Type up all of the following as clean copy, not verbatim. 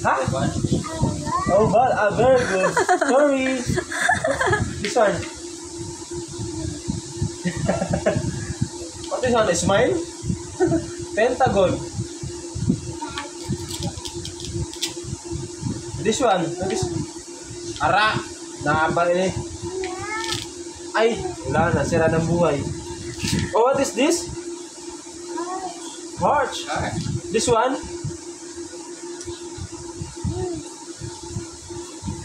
Ha? Oh, but very good. Sorry. This one. What is one? A smile? Pentagon. This one. This. Ara. Nakaba ini. Ay, wala na. Sira ng buhay. Oh, what is this? March. This one?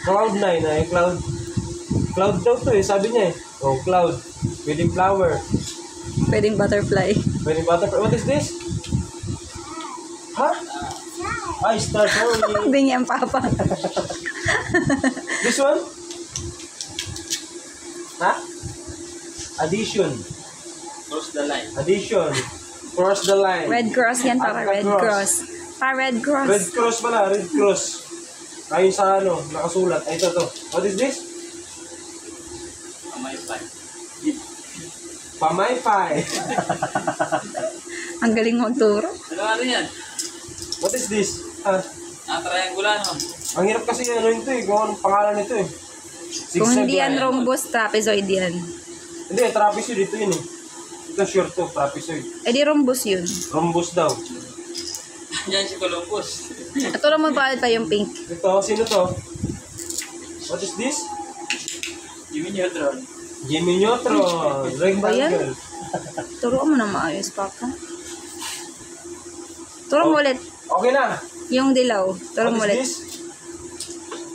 Cloud 9 ay cloud. Cloud daw to eh, sabi niya eh. Oh, cloud. Pwedeng flower. Pwedeng butterfly. Pwedeng butterfly. What is this? Ha? Ay, star, sorry. Bingi ang papa. This one? Ha? Addition. Cross the line. Addition. Cross the line. Red cross yan, papa. At Red cross. Pa, red cross. Red cross pala, red cross. Ayun sa ano, nakasulat. Ay, ito to. What is this? Pamaypay. Pamaypay. Ang galing magturo. Ano yan? What is this? Ah, Triangular, no? ang hirap kasi ano ito eh, kung anong pangalan nito eh. Kung Zigzag hindi yan line. rhombus, trapezoid yan. Hindi, trapezoid ito yun eh. Ito short to, trapezoid. Eh di rhombus yun. Rhombus daw. Yan si Columbus. Ito lang mo pa yung pink. Ito, sino to? What is this? Jimmy Neutron. Jimmy Neutron. Ba yan? Rectangle. Turo mo na maayos, papa. Turo mo ulit. Okay na. Yung dilaw. Turo mo What ulit. is this?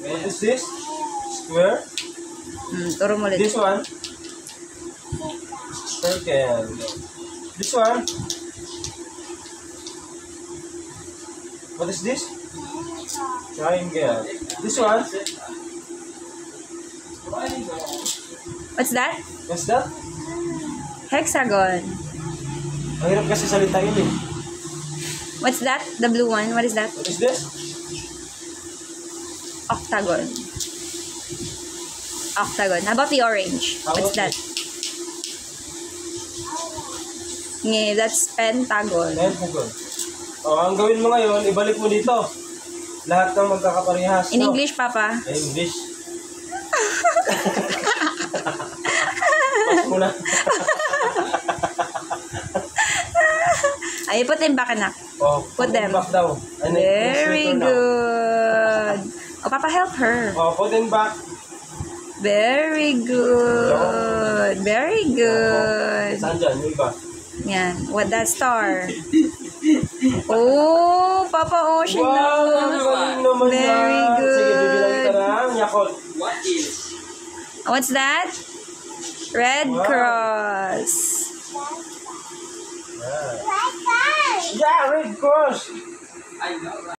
What is this? Square. Turo mo ulit. This one. Circle. This one. What is this? Triangle. This one. What's that? What's that? Hexagon. Ang hirap kasi salita yun eh. What's that? The blue one. What is that? What is this? Octagon. Octagon. How about the orange? How What's about that? Nge, that's pentagon. Pentagon. O, ang gawin mo ngayon, ibalik mo dito. Lahat ng magkakaparehas. In no? English, papa. English. Pas mo na. Ay, put them back, anak. O, Put them. back daw. And then, Very next letter now. good. Oh, papa, help her. O, put them back. Very good. Very good. Saan dyan? Yung iba. Yan. What that star? Oh, Papa Ocean Wow! na. Ang galing naman Very yan. good. Sige, bibilang ka na. Yakult. What is? What's that? Red Wow. Cross. Yeah, red cross. I know.